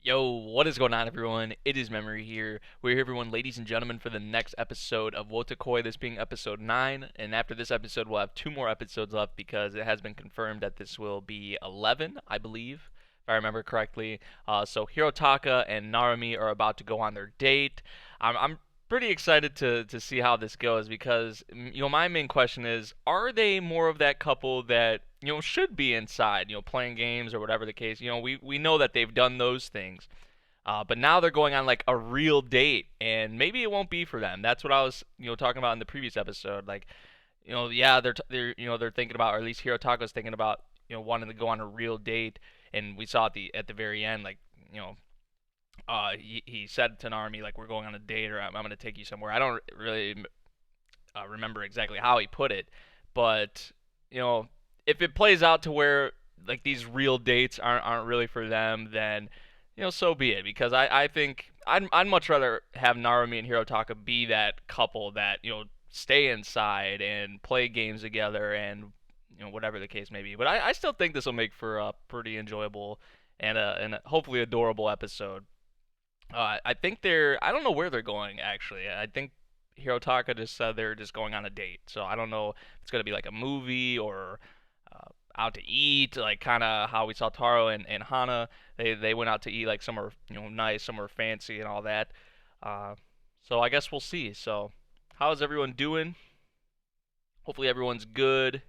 Yo, what is going on, everyone? It is Memory here. We're here, everyone, ladies and gentlemen, for the next episode of Wotaku, this being episode 9. And after this episode, we'll have two more episodes left because it has been confirmed that this will be 11, I believe, if I remember correctly. So Hirotaka and Narumi are about to go on their date. I'm pretty excited to see how this goes because, my main question is, are they more of that couple that should be inside, playing games or whatever the case. We know that they've done those things, but now they're going on like a real date, and maybe it won't be for them. That's what I was, talking about in the previous episode. Like, yeah, they're thinking about, or at least Hirotako's thinking about, wanting to go on a real date, and we saw at the very end, like, he said to Narmi, like, we're going on a date, or I'm going to take you somewhere. I don't really remember exactly how he put it, but if it plays out to where like these real dates aren't really for them, then so be it. Because I think I'd much rather have Narumi and Hirotaka be that couple that stay inside and play games together and whatever the case may be. But I still think this will make for a pretty enjoyable and hopefully adorable episode. I think I don't know where they're going actually. I think Hirotaka just said they're just going on a date. So I don't know if it's gonna be like a movie or out to eat, like kind of how we saw Taro and Hana. They went out to eat like somewhere nice, somewhere fancy and all that. Uh, so I guess we'll see. So how's everyone doing? Hopefully everyone's good.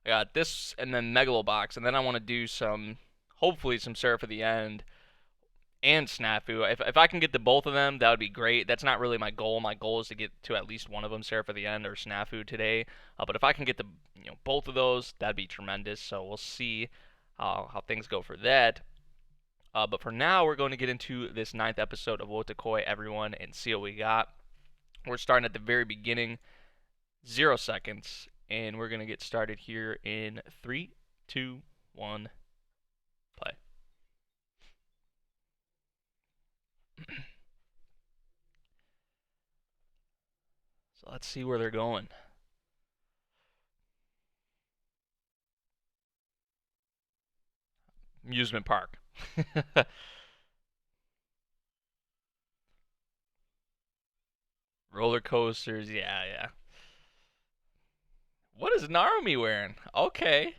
I got this and then Megalobox, and then I want to do hopefully some Seraph at the end and Snafu. If I can get to both of them, that would be great. That's not really my goal. My goal is to get to at least one of them, Seraph at the end or Snafu today. But if I can get to both of those, that'd be tremendous. So we'll see how things go for that. But for now, we're going to get into this ninth episode of Wotakoi, everyone, and see what we got. We're starting at the very beginning, 0 seconds, and we're going to get started here in 3, 2, 1, play. So let's see where they're going. Amusement park. Roller coasters, yeah, yeah. What is Narumi wearing? Okay.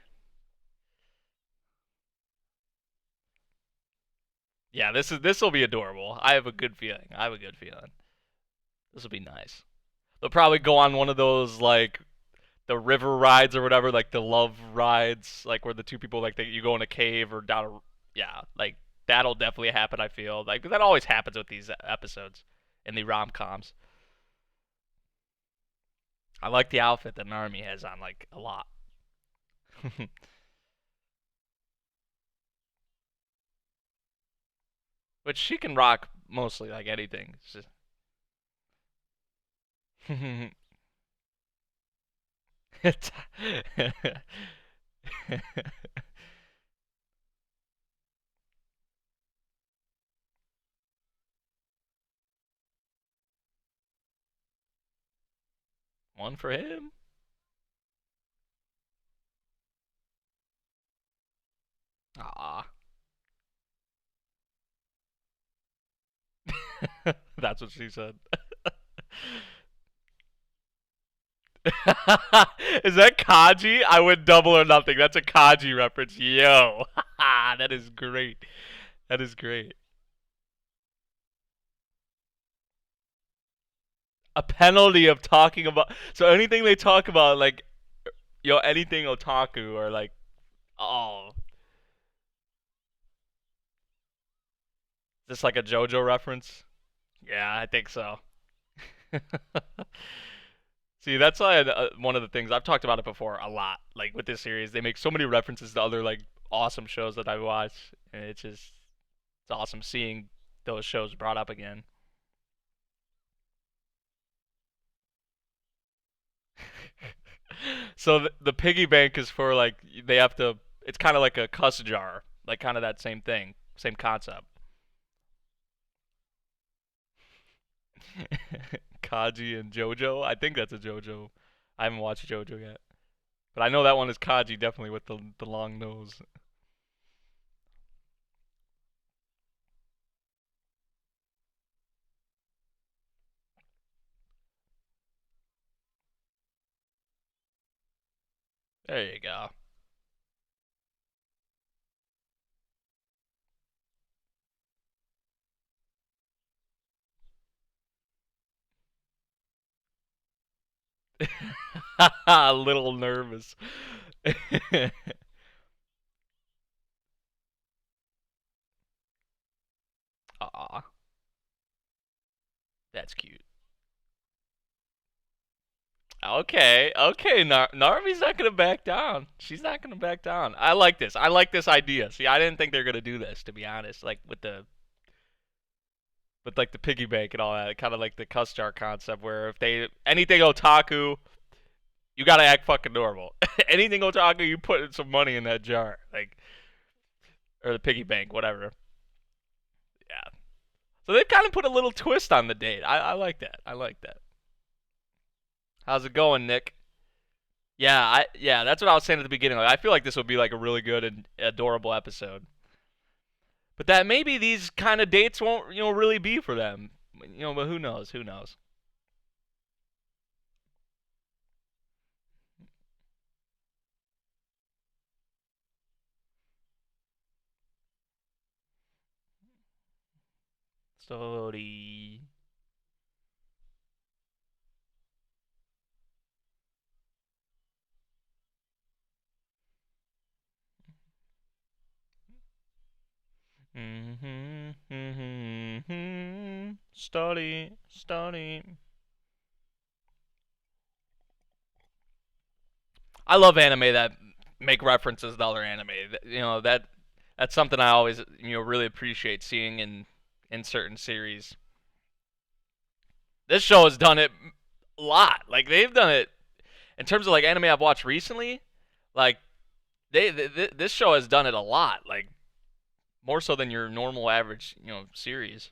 Yeah, this will be adorable. I have a good feeling. I have a good feeling. This will be nice. They'll probably go on one of those like the river rides or whatever, like the love rides, like where the two people you go in a cave or down a yeah, like that'll definitely happen. I feel like that always happens with these episodes in the rom coms. I like the outfit that Narumi has on like a lot. Which she can rock mostly like anything. One for him. Ah, that's what she said. Is that Kaji? I would double or nothing. That's a Kaji reference. Yo, that is great. That is great. A penalty of talking about. So anything they talk about, like anything otaku or like, oh, is this like a JoJo reference? Yeah, I think so. See, that's why one of the things I've talked about it before a lot. Like with this series, they make so many references to other like awesome shows that I watch, and it's awesome seeing those shows brought up again. So the piggy bank is for like they have to. It's kind of like a cuss jar, like kind of that same thing, same concept. Kaji and JoJo. I think that's a JoJo. I haven't watched JoJo yet, but I know that one is Kaji definitely with the long nose. There you go. A little nervous. Aw, that's cute. Okay, okay, Narvi's not gonna back down. She's not gonna back down. I like this. I like this idea. See, I didn't think they were gonna do this, to be honest. Like with like the piggy bank and all that, kind of like the cuss jar concept, where if they anything otaku, you gotta act fucking normal. Anything otaku, you put in some money in that jar, like or the piggy bank, whatever. Yeah. So they've kind of put a little twist on the date. I like that. I like that. How's it going, Nick? Yeah, that's what I was saying at the beginning. Like, I feel like this would be like a really good and adorable episode. But that maybe these kind of dates won't, really be for them. But who knows? Who knows? Story. Story. I love anime that make references to other anime. That's something I always really appreciate seeing in certain series. This show has done it a lot. Like they've done it in terms of like anime I've watched recently. Like this show has done it a lot. Like more so than your normal average series.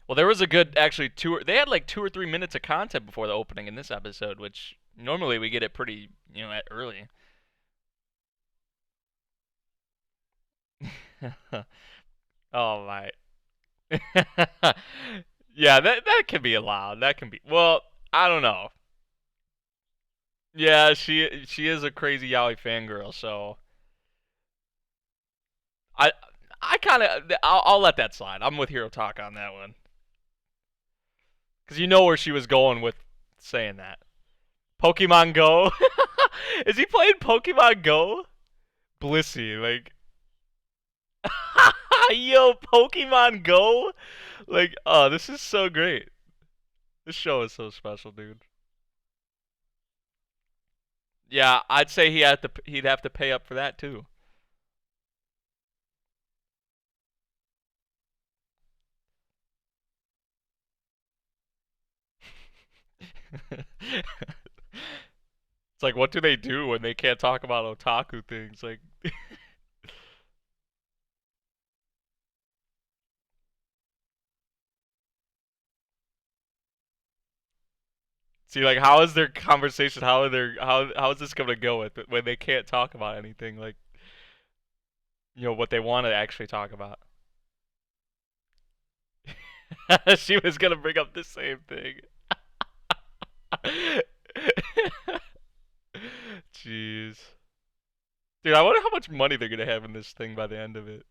Well, there was a good actually two. They had like 2 or 3 minutes of content before the opening in this episode, which normally we get it pretty early. Oh my. Yeah, that can be allowed. That can be. Well, I don't know. Yeah, she is a crazy yaoi fangirl, so I I kind of I'll let that slide. I'm with Hero Talk on that one because you know where she was going with saying that. Pokemon Go. Is he playing Pokemon Go? Blissey, like, yo, Pokemon Go. Like, oh, this is so great. This show is so special, dude. Yeah, I'd say he'd have to pay up for that too. It's like, what do they do when they can't talk about otaku things? Like, see, like, how is their conversation? How is this gonna go with it when they can't talk about anything? Like, what they want to actually talk about. She was gonna bring up the same thing. Jeez. Dude, I wonder how much money they're gonna have in this thing by the end of it.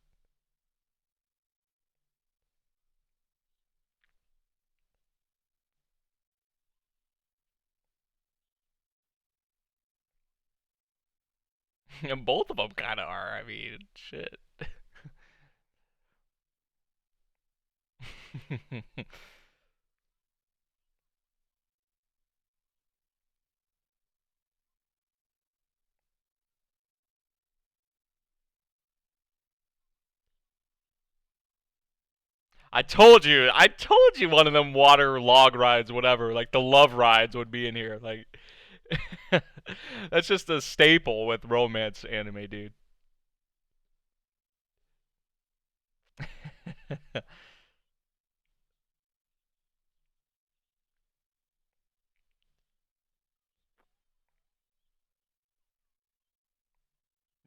And both of them kind of are. I mean, shit. I told you one of them water log rides, whatever, like the love rides would be in here. Like, that's just a staple with romance anime, dude.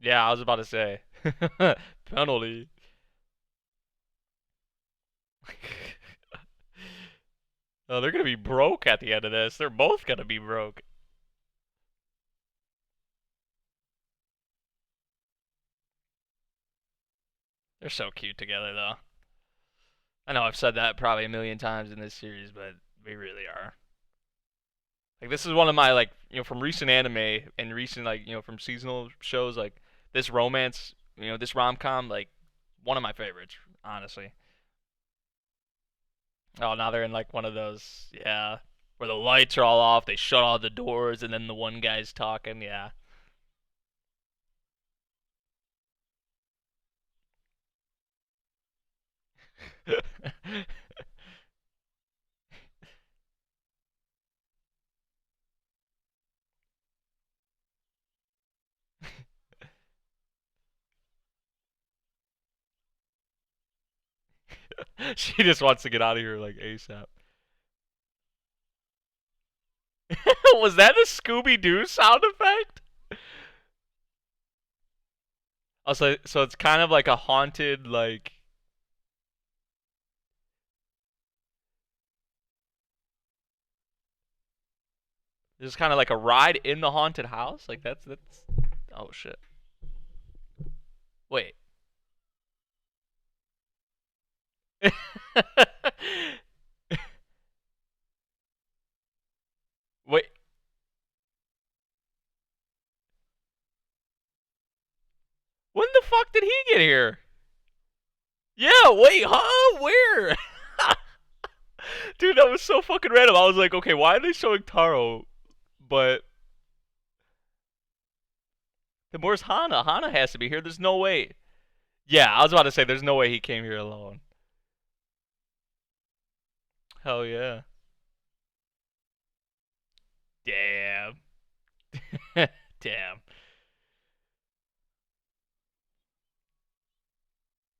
Yeah, I was about to say. Penalty. Oh, they're gonna be broke at the end of this. They're both gonna be broke. They're so cute together, though. I know I've said that probably a million times in this series, but they really are. Like this is one of my like from recent anime and recent like from seasonal shows like this romance this rom com like one of my favorites honestly. Oh, now they're in like one of those where the lights are all off, they shut all the doors, and then the one guy's talking. Yeah. She just wants to get out of here like ASAP. Was that a Scooby Doo sound effect? Also, so it's kind of like a haunted like. Just kind of like a ride in the haunted house. Like that's. Oh shit. Wait. Wait. When the fuck did he get here? Yeah. Wait. Huh? Where? Dude, that was so fucking random. I was like, okay, why are they showing Taro? But then where's Hana? Hana has to be here. There's no way. Yeah, I was about to say there's no way he came here alone. Hell yeah. Damn. Damn.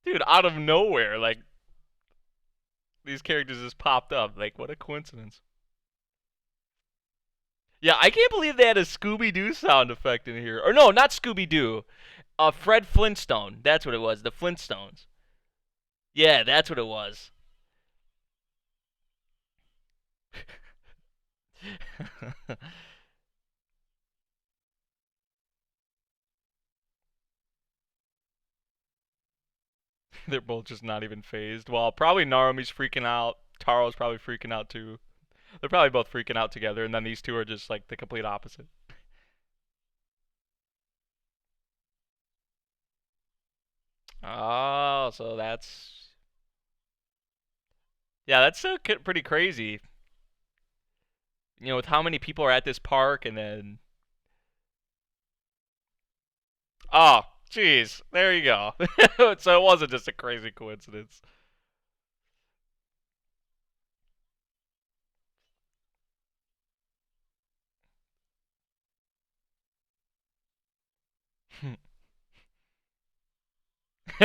Dude, out of nowhere, like these characters just popped up. Like, what a coincidence. Yeah, I can't believe they had a Scooby Doo sound effect in here. Or no, not Scooby Doo. Fred Flintstone. That's what it was. The Flintstones. Yeah, that's what it was. They're both just not even phased. Well, probably Narumi's freaking out. Taro's probably freaking out too. They're probably both freaking out together, and then these two are just like the complete opposite. Oh, so that's that's pretty crazy. With how many people are at this park, and then oh, jeez, there you go. So it wasn't just a crazy coincidence.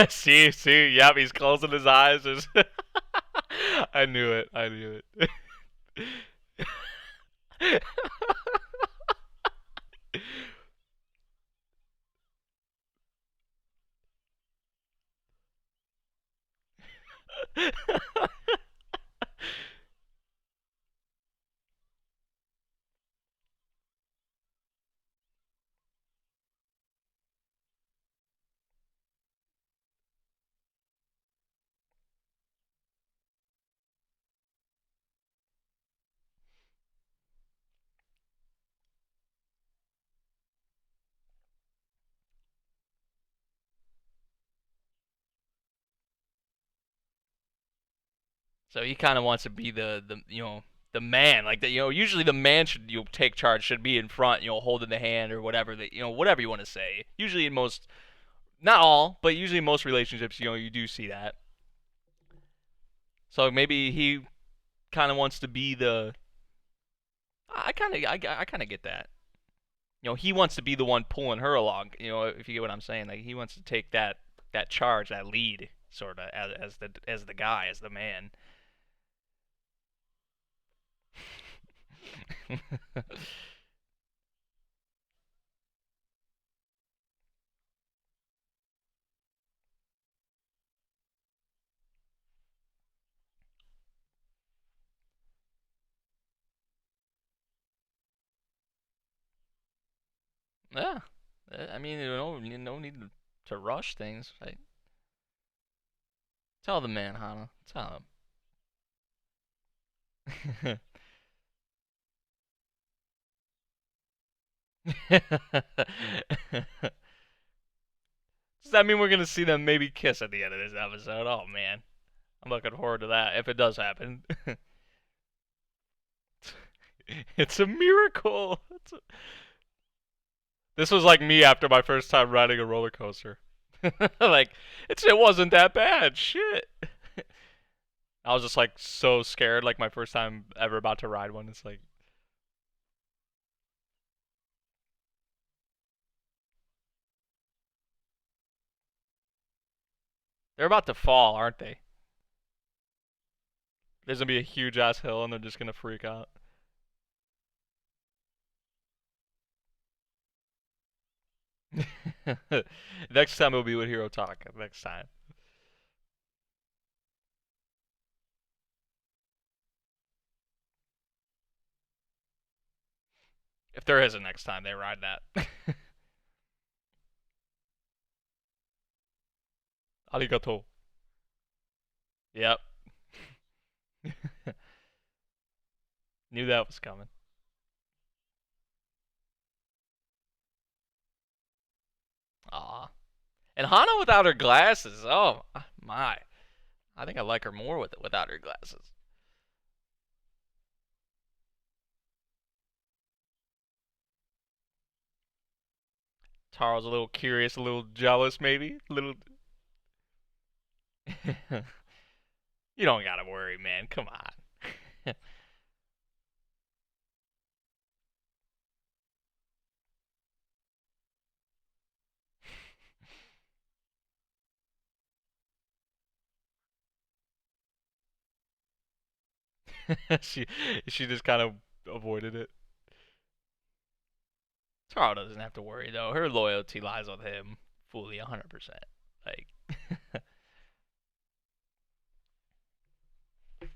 See, yep, he's closing his eyes. I knew it. I knew it. So he kind of wants to be the man, like that. Usually the man should take charge, should be in front, holding the hand or whatever that whatever you want to say. Usually in most, not all, but usually in most relationships, you do see that. So maybe he kind of wants to be the. I kind of get that. He wants to be the one pulling her along. If you get what I'm saying, like he wants to take that charge, that lead, sort of as the guy, as the man. Yeah. I mean, no need to rush things. Right? Tell the man, Hana. Tell him. Does that mean we're gonna see them maybe kiss at the end of this episode? Oh man, I'm looking forward to that if it does happen. It's a miracle. This was like me after my first time riding a roller coaster. Like it wasn't that bad. Shit. I was just like so scared, like my first time ever about to ride one. It's like they're about to fall, aren't they? There's gonna be a huge ass hill, and they're just gonna freak out. Next time it'll be with Hero Talk. Next time. If there is a next time they ride that. Arigato. Yep. Knew that was coming. Aw. And Hana without her glasses. Oh my. I think I like her more without her glasses. Taro's a little curious, a little jealous, maybe. A little. You don't gotta worry, man. Come on. she she just kind of avoided it. Taro doesn't have to worry though. Her loyalty lies with him fully 100%. Like is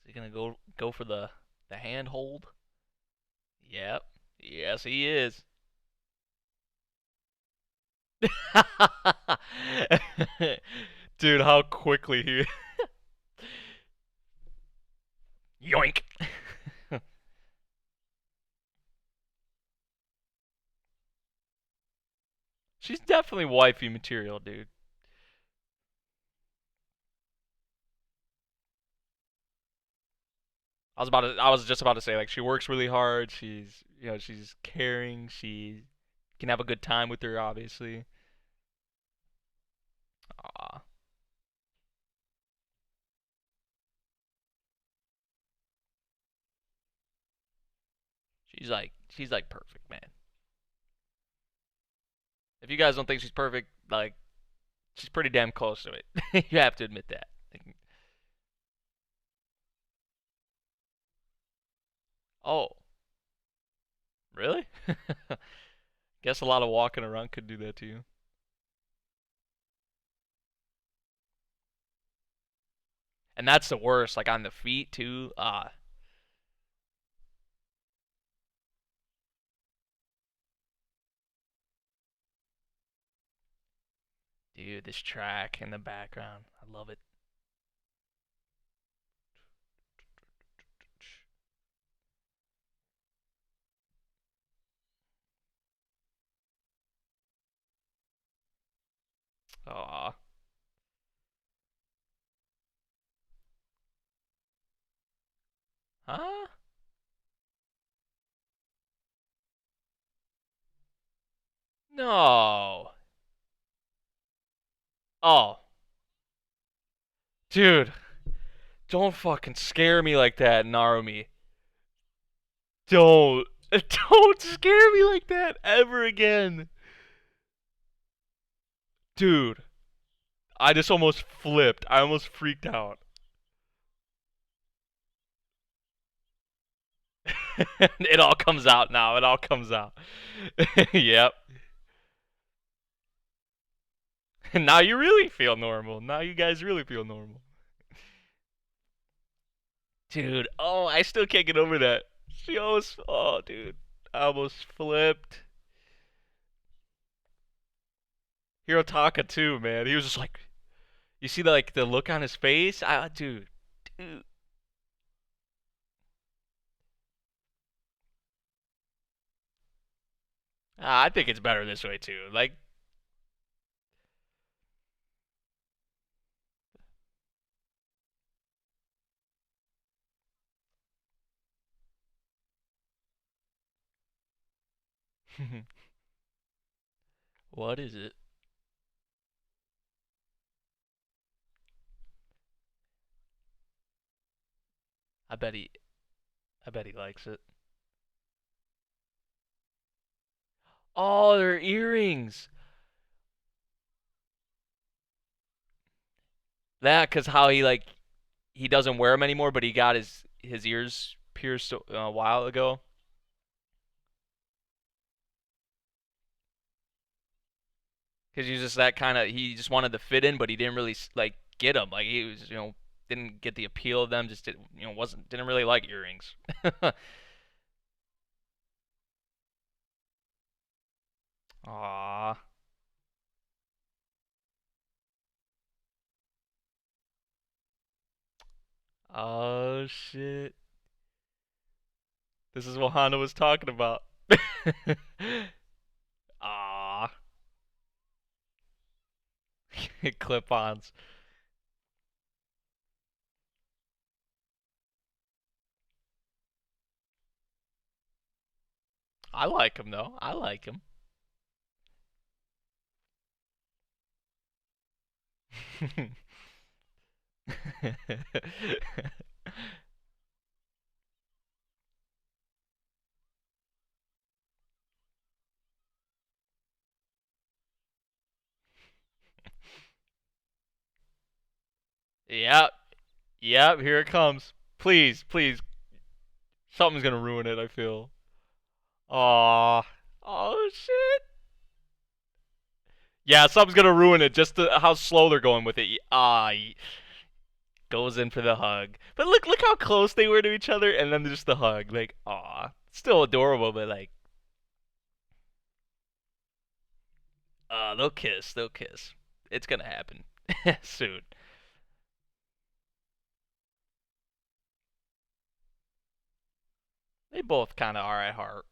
he gonna go for the hand hold? Yep. Yes, he is. Dude, how quickly he yoink. She's definitely wifey material, dude. I was just about to say like she works really hard. She's caring. She can have a good time with her, obviously. Aw, she's like perfect, man. If you guys don't think she's perfect, like she's pretty damn close to it. You have to admit that. Oh, really? Guess a lot of walking around could do that to you. And that's the worst, like on the feet too. Ah, dude, this track in the background, I love it. Aw, huh? No. Oh, dude, don't fucking scare me like that, Narumi. Don't, don't scare me like that ever again, dude. I just almost flipped. I almost freaked out. It all comes out now. It all comes out. Yep. Now you really feel normal. Now you guys really feel normal. Dude, oh, I still can't get over that. She almost, oh, dude, I almost flipped. Hirotaka too, man. He was just like, you see the like the look on his face, dude. I think it's better this way too. Like, what is it? I bet he, I bet he likes it. Oh, they're earrings. That, cause how he like he doesn't wear them anymore, but he got his ears pierced a while ago. Cause he's just that kind of he just wanted to fit in, but he didn't really like get them. Like he was didn't get the appeal of them. Just didn't wasn't didn't really like earrings. Aw. Oh shit. This is what Honda was talking about. Ah, clip-ons. I like him though. I like him. Yep, yep. Here it comes. Please, please. Something's gonna ruin it. I feel. Aw. Oh shit. Yeah, something's gonna ruin it. Just how slow they're going with it. Goes in for the hug. But look how close they were to each other, and then just the hug. Like, aw, still adorable, but like, they'll kiss, they'll kiss. It's gonna happen soon. They both kind of are at heart,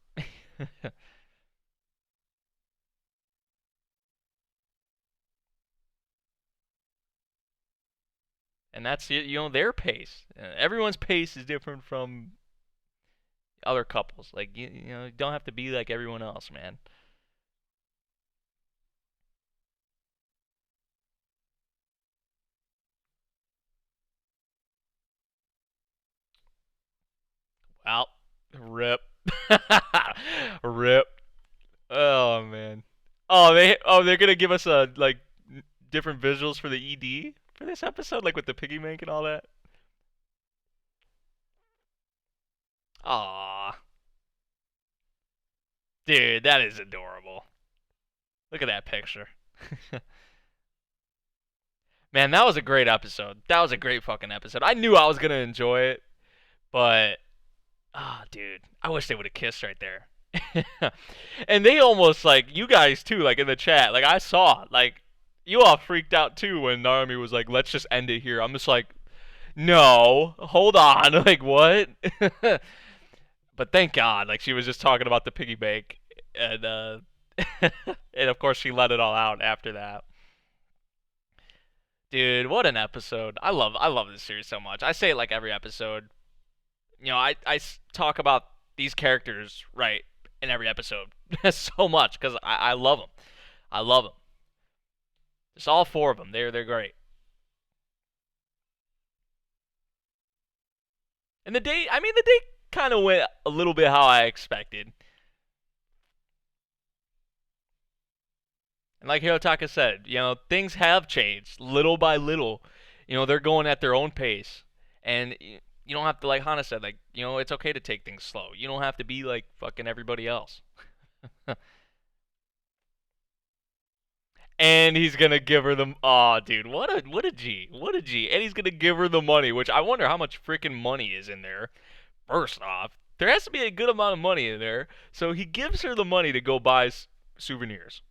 and that's their pace. Everyone's pace is different from other couples. Like you don't have to be like everyone else, man. Well, rip, rip. Oh man. They're gonna give us a like different visuals for the ED for this episode, like with the piggy bank and all that. Aw, dude, that is adorable. Look at that picture. Man, that was a great episode. That was a great fucking episode. I knew I was gonna enjoy it, but dude, I wish they would have kissed right there. And they almost like you guys too, like in the chat. Like I saw, like you all freaked out too when Narumi was like, "Let's just end it here." I'm just like, "No, hold on, like what?" But thank God, like she was just talking about the piggy bank, and and of course she let it all out after that. Dude, what an episode! I love this series so much. I say it like every episode. I talk about these characters right in every episode so much because I love them. I love them. Just all four of them. They're great. And the date kind of went a little bit how I expected. And like Hirotaka said, things have changed little by little. They're going at their own pace, and you don't have to, like Hana said, like it's okay to take things slow. You don't have to be like fucking everybody else. And he's gonna give her the dude, what a G, and he's gonna give her the money, which I wonder how much freaking money is in there. First off, there has to be a good amount of money in there, so he gives her the money to go buy souvenirs.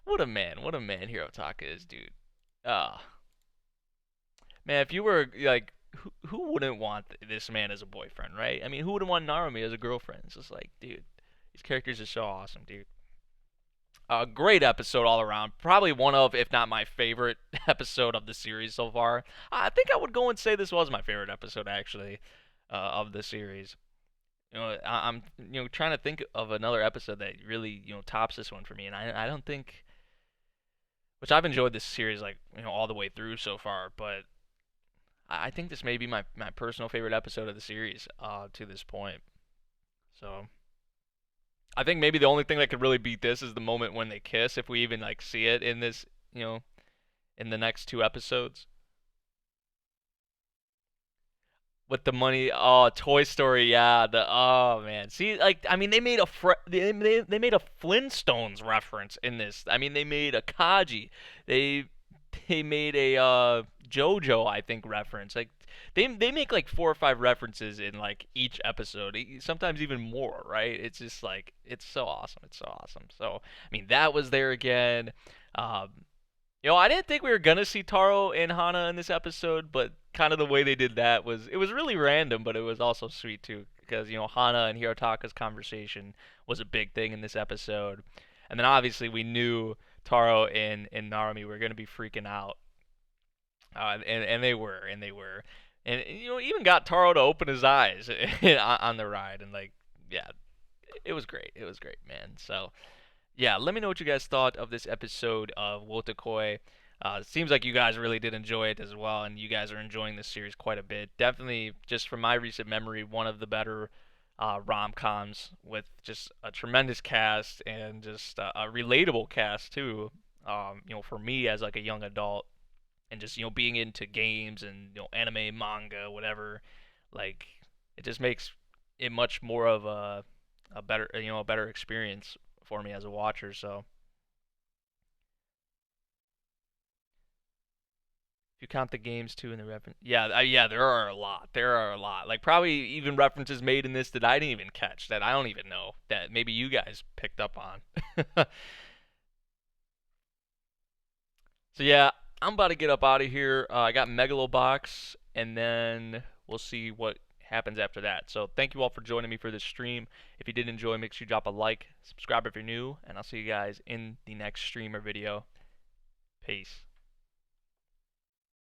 What a man Hirotaka is, dude. Ah, man, if you were like, who wouldn't want this man as a boyfriend, right? I mean, who wouldn't want Narumi as a girlfriend? It's just like, dude, these characters are so awesome, dude. A great episode all around. Probably one of, if not my favorite episode of the series so far. I think I would go and say this was my favorite episode, actually, of the series. I'm trying to think of another episode that really tops this one for me, and I don't think, which I've enjoyed this series like all the way through so far, but I think this may be my personal favorite episode of the series to this point. So I think maybe the only thing that could really beat this is the moment when they kiss, if we even like see it in this, in the next two episodes. With the money, oh, Toy Story, yeah, the oh man, see, like I mean, they made a they made a Flintstones reference in this. I mean, they made a Kaji, they they made a JoJo, I think, reference. Like they make like four or five references in like each episode, sometimes even more, right? It's just like it's so awesome, it's so awesome. So I mean, that was there again. Um, I didn't think we were gonna see Taro and Hana in this episode, but kind of the way they did that was really random, but it was also sweet too, because Hana and Hirotaka's conversation was a big thing in this episode, and then obviously we knew Taro and Narumi were gonna be freaking out, and they were, and even got Taro to open his eyes on the ride, and like yeah, it was great, man. So yeah, let me know what you guys thought of this episode of Wotakoi. It seems like you guys really did enjoy it as well, and you guys are enjoying this series quite a bit. Definitely, just from my recent memory, one of the better rom-coms with just a tremendous cast and just a relatable cast too. For me as like a young adult, and just being into games and anime, manga, whatever, like it just makes it much more of a better a better experience for me as a watcher. So if you count the games too in the reference, yeah, yeah, there are a lot. There are a lot. Like probably even references made in this that I didn't even catch, that I don't even know, that maybe you guys picked up on. So yeah, I'm about to get up out of here. I got Megalobox, and then we'll see what happens after that. So thank you all for joining me for this stream. If you did enjoy, make sure you drop a like, subscribe if you're new, and I'll see you guys in the next stream or video. Peace.